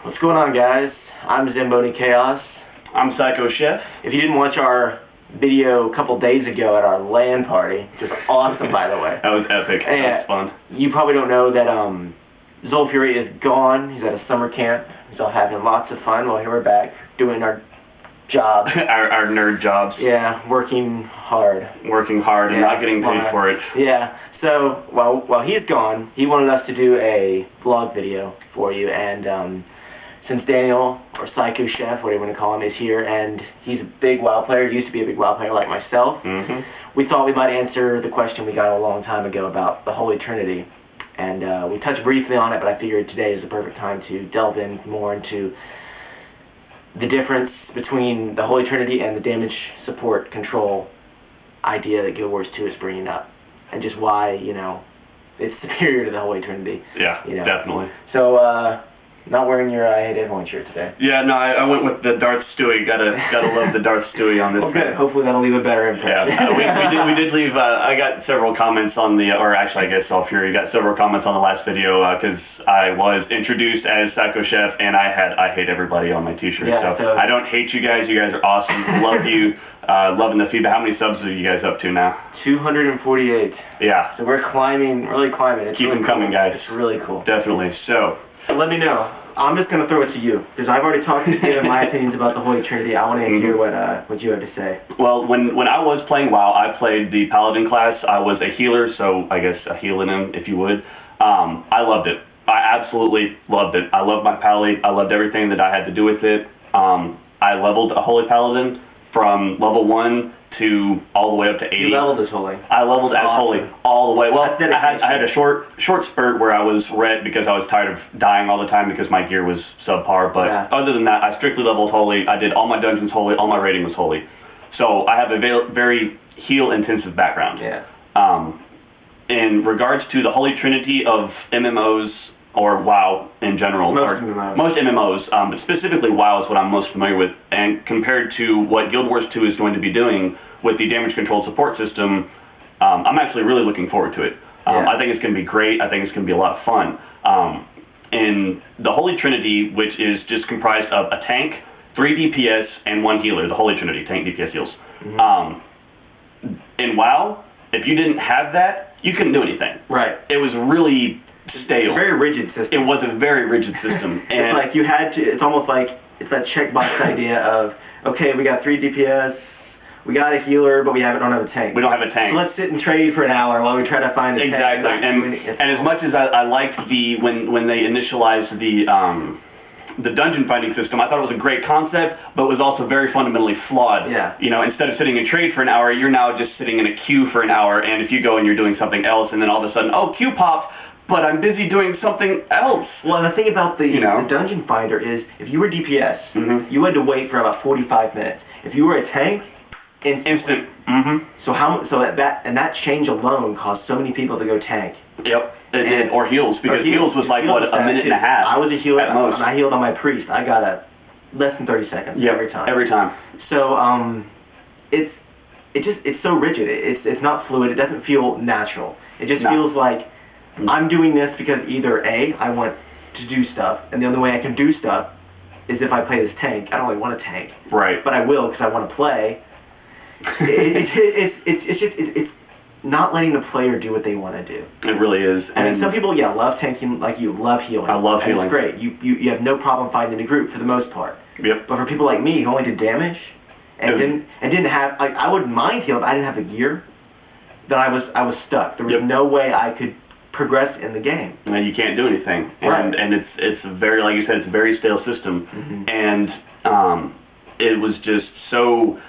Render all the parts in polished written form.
What's going on, guys? I'm Zamboni Chaos. I'm Psychochef. If you didn't watch our video a couple days ago at our LAN party, just awesome, by the way. That was epic. That was fun. You probably don't know that XollFury is gone. He's at a summer camp. He's all having lots of fun. Well, here we're back doing our job. our nerd jobs. Yeah, working hard. Working hard and not getting paid for it. Yeah. So while he's gone, he wanted us to do a vlog video for you, and since Daniel, or Psychochef, whatever you want to call him, is here, and he's a big WoW player, used to be a big WoW player like myself, we thought we might answer the question we got a long time ago about the Holy Trinity. And we touched briefly on it, but I figured today is the perfect time to delve in more into the difference between the Holy Trinity and the damage support control idea that Guild Wars 2 is bringing up, and just why, you know, it's superior to the Holy Trinity. Yeah, you know. Definitely. So, not wearing your I Hate Everyone shirt today. Yeah, no, I went with the Darth Stewie. Gotta love the Darth Stewie on this. Well, good. Hopefully that'll leave a better impression. Yeah, we did leave. I got several comments on the, or actually I guess XollFury got several comments on the last video because I was introduced as Psychochef and I had I Hate Everybody on my T-shirt. Yeah, so I don't hate you guys. You guys are awesome. Love you. Loving the feedback. How many subs are you guys up to now? 248. Yeah. So we're climbing, really climbing. It's Keep really them coming, cool. guys. It's really cool. Definitely. So let me know. I'm just going to throw it to you, because I've already talked to you, given my opinions about the Holy Trinity. I want to hear what you have to say. Well, when I was playing WoW, I played the Paladin class. I was a healer, so I guess a healing him, if you would. I loved it. I absolutely loved it. I loved my Pally. I loved everything that I had to do with it. I leveled a Holy Paladin from level 1 to all the way up to 80. You leveled as Holy. I leveled as Holy all the way. Well, I had a short spurt where I was red because I was tired of dying all the time because my gear was subpar. But other than that, I strictly leveled Holy. I did all my dungeons Holy. All my raiding was Holy. So I have a very heal-intensive background. Yeah. In regards to the Holy Trinity of MMOs, or WoW in general. Most MMOs, but specifically WoW is what I'm most familiar with. And compared to what Guild Wars 2 is going to be doing with the damage control support system, I'm actually really looking forward to it. I think it's going to be great. I think it's going to be a lot of fun. In the Holy Trinity, which is just comprised of a tank, 3 DPS, and 1 healer, the Holy Trinity, tank, DPS, heals. In WoW, if you didn't have that, you couldn't do anything. Right. It was really stale. It's a very rigid system. It was a very rigid system. And it's like you had to, it's almost like, it's that checkbox idea of, okay, we got 3 DPS, we got a healer, but we don't have a tank. We don't have a tank. So let's sit and trade for an hour while we try to find a tank. Exactly. And as much as I liked when they initialized the dungeon finding system, I thought it was a great concept, but it was also very fundamentally flawed. Yeah. You know, instead of sitting in trade for an hour, you're now just sitting in a queue for an hour, and if you go and you're doing something else, and then all of a sudden, oh, queue pops, but I'm busy doing something else. Well, and the thing about the dungeon finder is, if you were DPS, you had to wait for about 45 minutes. If you were a tank, instant. So that change alone caused so many people to go tank. Yep, it did. Or heals, because heals was like, what, a minute and a half? I was a healer at most. When I healed on my priest, I got less than 30 seconds every time. Every time. So it's so rigid. It's not fluid. It doesn't feel natural. It just feels like I'm doing this because either A, I want to do stuff, and the only way I can do stuff is if I play this tank. I don't really want a tank. Right. But I will because I want to play. It's not letting the player do what they want to do. It really is. And some people, love tanking like you, love healing. I love healing. It's great. You have no problem finding a group for the most part. Yep. But for people like me who only did damage and didn't have, like, I wouldn't mind healing, but I didn't have the gear, then I was stuck. There was no way I could progress in the game. And you can't do anything. Right. And it's very, like you said, it's a very stale system. And it was just so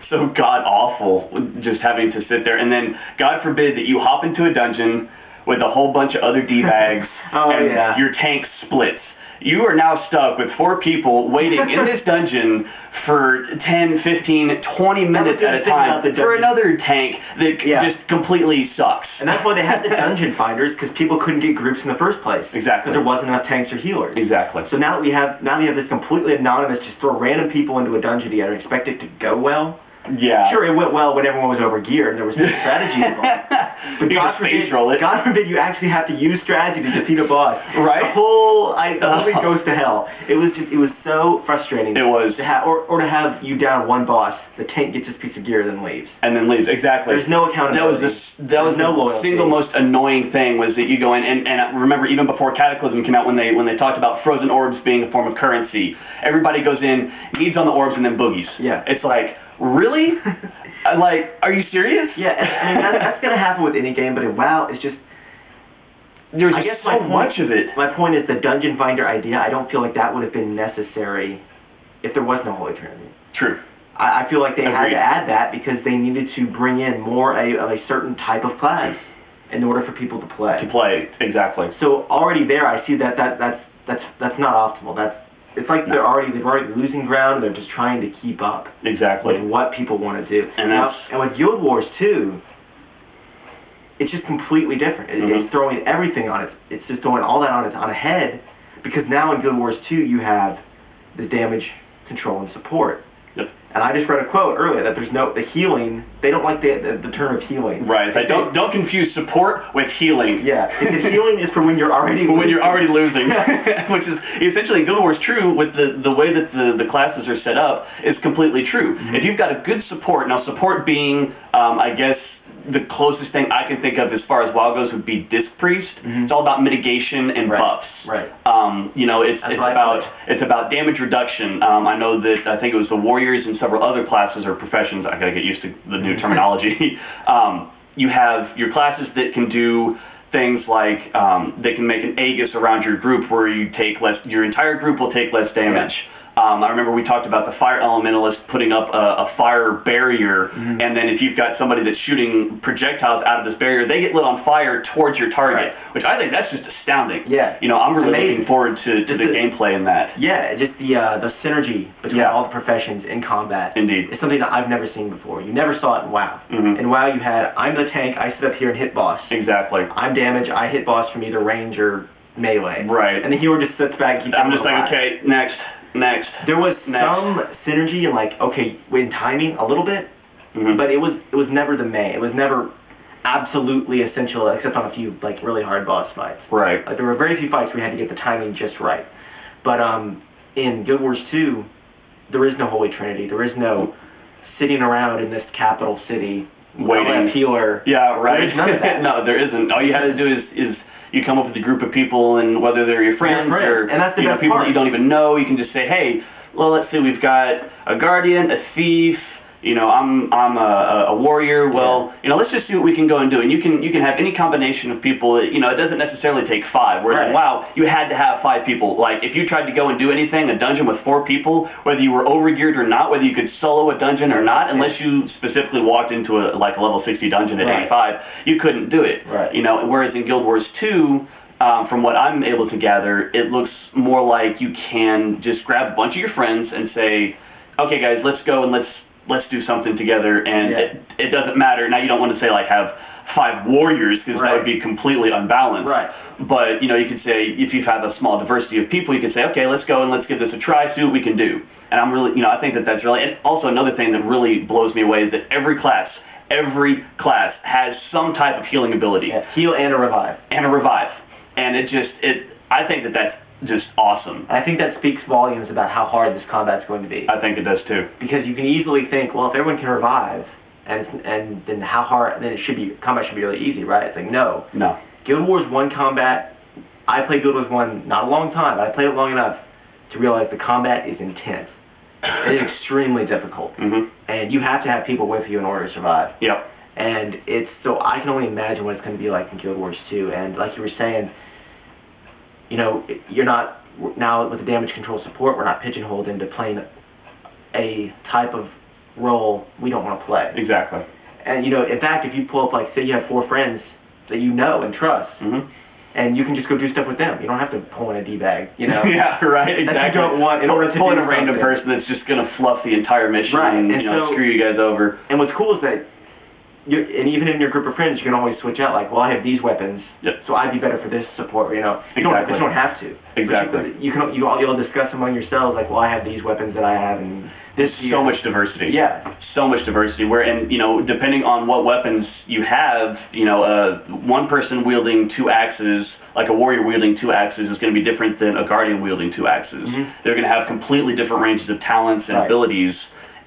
god awful just having to sit there, and then God forbid that you hop into a dungeon with a whole bunch of other D-bags and your tank splits. You are now stuck with 4 people waiting in this dungeon for 10, 15, 20 minutes at a time for another tank that just completely sucks. And that's why they had the dungeon finders, because people couldn't get groups in the first place. Exactly. Because there wasn't enough tanks or healers. Exactly. So now that we have this completely anonymous, just throw random people into a dungeon together and expect it to go well, Yeah. Sure, it went well when everyone was over-geared and there was no strategy involved. But God forbid you actually have to use strategy to defeat a boss. Right. The whole thing goes to hell. It was so frustrating. It was. To have you down one boss, the tank gets this piece of gear, then leaves. And then leaves, exactly. There's no accountability. That was no the loyalty. single most annoying thing was that you go in, and I remember even before Cataclysm came out when they talked about frozen orbs being a form of currency, everybody goes in, needs on the orbs, and then boogies. Yeah. It's like, really? Like, are you serious? Yeah, I mean, that's going to happen with any game, but in WoW, it's just... There's so much of it. My point is the Dungeon Finder idea, I don't feel like that would have been necessary if there was no Holy Trinity. True. I feel like they had to add that because they needed to bring in more of a certain type of class in order for people to play. Exactly. So already there, I see that's not optimal. It's like they're already losing ground, and they're just trying to keep up. Exactly. With what people want to do. And with Guild Wars 2, it's just completely different. It's throwing everything on it. It's just throwing all that on a head, because now in Guild Wars 2 you have the damage, control, and support. Yep. And I just read a quote earlier that there's the healing. They don't like the term of healing. Right. Don't confuse support with healing. Yeah. Because healing is for when you're already losing. When you're already losing, which is essentially in Guild Wars true with the way that the classes are set up is completely true. If you've got a good support, now support being I guess the closest thing I can think of as far as WoW goes would be Disc Priest. It's all about mitigation and buffs. Right. It's about damage reduction. I know that I think it was the Warriors and several other classes or professions. I gotta get used to the new terminology. You have your classes that can do things like they can make an Aegis around your group where you take less. Your entire group will take less damage. Yeah. I remember we talked about the Fire Elementalist putting up a fire barrier, and then if you've got somebody that's shooting projectiles out of this barrier, they get lit on fire towards your target, which I think that's just astounding. Yeah. I'm really looking forward to the gameplay in that. Yeah, just the synergy between all the professions in combat. Indeed. It's something that I've never seen before. You never saw it in WoW. In WoW you had, I'm the tank, I sit up here and hit boss. Exactly. I'm damage, I hit boss from either range or melee. Right. And the healer just sits back and keeps I'm just like, okay, next. There was some synergy in in timing a little bit, but it was never the main. It was never absolutely essential, except on a few really hard boss fights. Right. There were very few fights where you had to get the timing just right. But in Guild Wars 2, there is no Holy Trinity. There is no sitting around in this capital city waiting. Healer. Yeah, right. There's none of that. No, there isn't. All you had to do is you come up with a group of people, and whether they're your friends or and that's the best people part. that you don't even know, you can just say, hey, well, let's see, we've got a guardian, a thief, I'm a warrior. Well, let's just see what we can go and do. And you can have any combination of people. It doesn't necessarily take 5. Whereas in WoW, you had to have 5 people. Like if you tried to go and do anything, a dungeon with 4 people, whether you were overgeared or not, whether you could solo a dungeon or not, unless you specifically walked into a level 60 dungeon at 85, you couldn't do it. Right. Whereas in Guild Wars 2, from what I'm able to gather, it looks more like you can just grab a bunch of your friends and say, okay guys, let's go and let's do something together, and it doesn't matter. Now you don't want to say have 5 warriors, because that would be completely unbalanced. Right. But you could say, if you have a small diversity of people, you could say, okay, let's go and let's give this a try, see what we can do. And I'm really, I think that's really, and also another thing that really blows me away is that every class has some type of healing ability. Yeah, heal and a revive. And I think that's just awesome. I think that speaks volumes about how hard this combat's going to be. I think it does too. Because you can easily think, well, if everyone can revive, and then how hard, then combat should be really easy, right? It's like, no. Guild Wars 1 combat, I played Guild Wars 1 not a long time, but I played it long enough to realize the combat is intense. It is extremely difficult. And you have to have people with you in order to survive. Yep. And so I can only imagine what it's going to be like in Guild Wars 2. And like you were saying, you're not, now with the damage control support, we're not pigeonholed into playing a type of role we don't want to play. Exactly. And, in fact, if you pull up, say you have 4 friends that you know and trust, and you can just go do stuff with them. You don't have to pull in a D-bag, Yeah, right, exactly. That you don't want in order to pull in a random person that's just going to fluff the entire mission and, screw you guys over. And what's cool is that and even in your group of friends, you can always switch out. Like, well, I have these weapons, so I'd be better for this support. You know, you don't have to. Exactly. You'll discuss among yourselves. Like, well, I have these weapons that I have, and this. So much diversity. Yeah. So much diversity. And depending on what weapons you have, one person wielding 2 axes, like a warrior wielding 2 axes, is going to be different than a guardian wielding 2 axes. They're going to have completely different ranges of talents and abilities.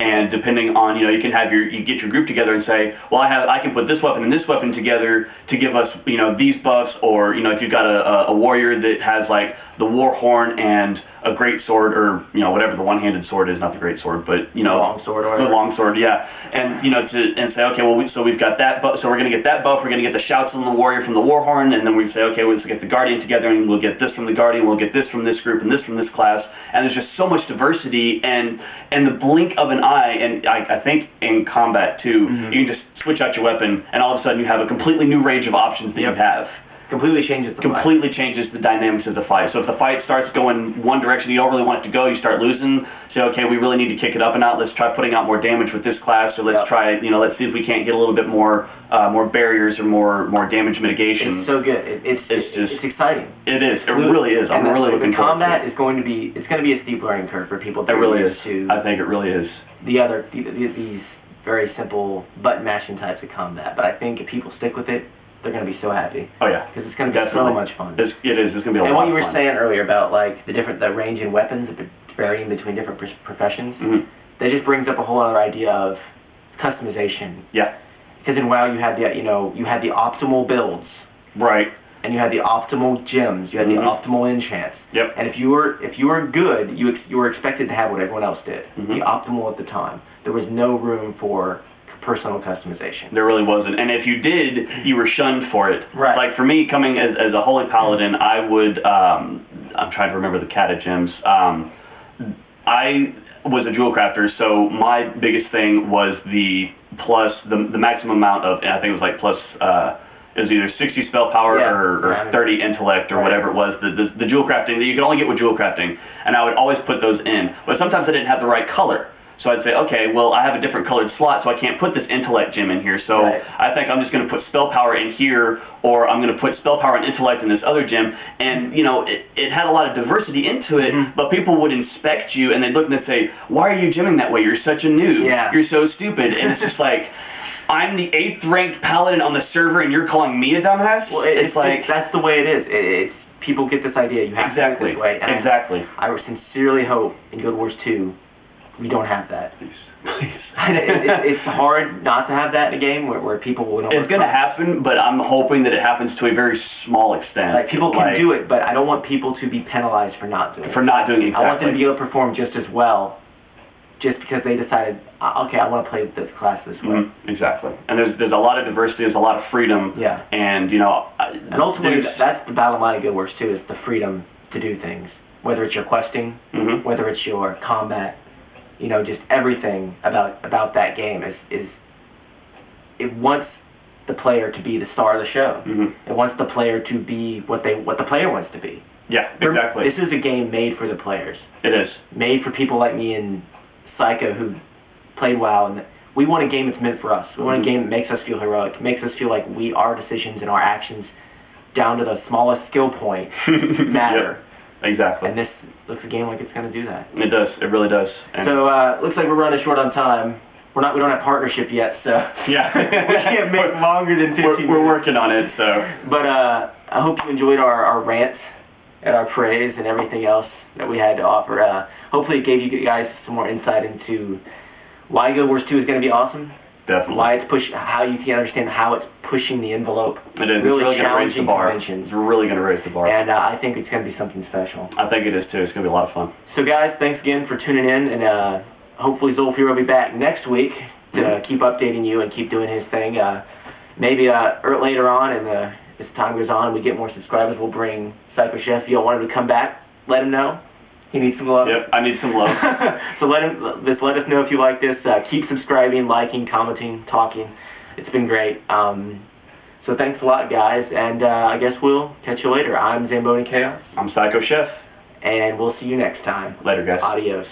And depending on, you can you get your group together and say, well, I can put this weapon and this weapon together to give us, these buffs, or, if you've got a warrior that has like the war horn and a great sword, or, whatever the one-handed sword is, not the great sword, but, the long sword, or the long sword, yeah. And, and say, okay, well, so we've got that buff, so we're going to get that buff, we're going to get the shouts on the warrior from the war horn, and then we say, okay, let's get the guardian together, and we'll get this from the guardian, we'll get this from this group, and this from this class, and there's just so much diversity, and the blink of an eye, and I think in combat, too, you can just switch out your weapon, and all of a sudden you have a completely new range of options that you have. Completely changes the fight. Completely changes the dynamics of the fight. So if the fight starts going one direction you don't really want it to go, you start losing. Say, okay, we really need to kick it up and out. Let's try putting out more damage with this class, or let's try, let's see if we can't get a little bit more barriers or more damage mitigation. It's so good. It's exciting. It is. It really is. I'm really looking forward to it. The combat is going to be a steep learning curve for people. It really is. I think it really is. These very simple button mashing types of combat, but I think if people stick with it, they're going to be so happy. Oh yeah, because it's going to be so much fun. It is. It's going to be a lot of fun. And what you were saying earlier about like the range in weapons varying between different professions, that just brings up a whole other idea of customization. Yeah. Because in WoW you had the optimal builds. Right. And you had the optimal gems. You had the optimal enchants. Yep. And if you were good, you were expected to have what everyone else did. The optimal at the time. There was no room for personal customization. There really wasn't. And if you did, you were shunned for it. Right. Like for me, coming as a holy paladin, I would, I'm trying to remember the kata gems. I was a jewel crafter, so my biggest thing was the maximum amount of, I think it was like plus, it was either 60 spell power or 30 intellect or whatever it was, the jewel crafting that you could only get with jewel crafting. And I would always put those in. But sometimes I didn't have the right color. So I'd say, okay, well, I have a different colored slot, so I can't put this intellect gem in here. So I think I'm just going to put spell power in here, or I'm going to put spell power and intellect in this other gem. And, it had a lot of diversity into it, but people would inspect you, and they'd look and they'd say, why are you gemming that way? You're such a noob. Yeah. You're so stupid. And it's just like, I'm the 8th ranked paladin on the server, and you're calling me a dumbass? Well, it's like, that's the way it is. People get this idea. You have to do it this way. And exactly. I sincerely hope in Guild Wars 2, we don't have that. Please. It's hard not to have that in a game where people will. It's going to happen, but I'm hoping that it happens to a very small extent. Like people can do it, but I don't want people to be penalized for not doing it. For not doing it, exactly. I want them to be able to perform just as well, just because they decided, okay, I want to play this class this way. Exactly. And there's a lot of diversity. There's a lot of freedom. Yeah. And and ultimately, that's the bottom line of Guild Wars 2, is the freedom to do things. Whether it's your questing, whether it's your combat. Just everything about that game is it wants the player to be the star of the show. It wants the player to be what the player wants to be. Yeah, exactly. This is a game made for the players. It is. Made for people like me and Psycho who played WoW, and we want a game that's meant for us. We want a game that makes us feel heroic, makes us feel like our decisions and our actions, down to the smallest skill point, matter. Yep. Exactly. And this looks a game like it's going to do that. It does. It really does. And so looks like we're running short on time. We don't have partnership yet, so yeah, we can't make longer than 15 minutes. We're working on it, so. But I hope you enjoyed our rants and our praise and everything else that we had to offer. Hopefully it gave you guys some more insight into why Guild Wars 2 is going to be awesome. Definitely. Why it's how you can understand how it's pushing the envelope. It is. Really, it's really going to raise the bar. Conventions. It's really going to raise the bar. And I think it's going to be something special. I think it is too. It's going to be a lot of fun. So guys, thanks again for tuning in, and hopefully XollFury will be back next week to keep updating you and keep doing his thing. Maybe later on, and as time goes on and we get more subscribers, we'll bring Psychochef. If you want him to come back, let him know. He needs some love. Yep, I need some love. So let us know if you like this. Keep subscribing, liking, commenting, talking. It's been great. So thanks a lot, guys, and I guess we'll catch you later. I'm Zamboni Chaos. I'm Psychochef. And we'll see you next time. Later, guys. Adios.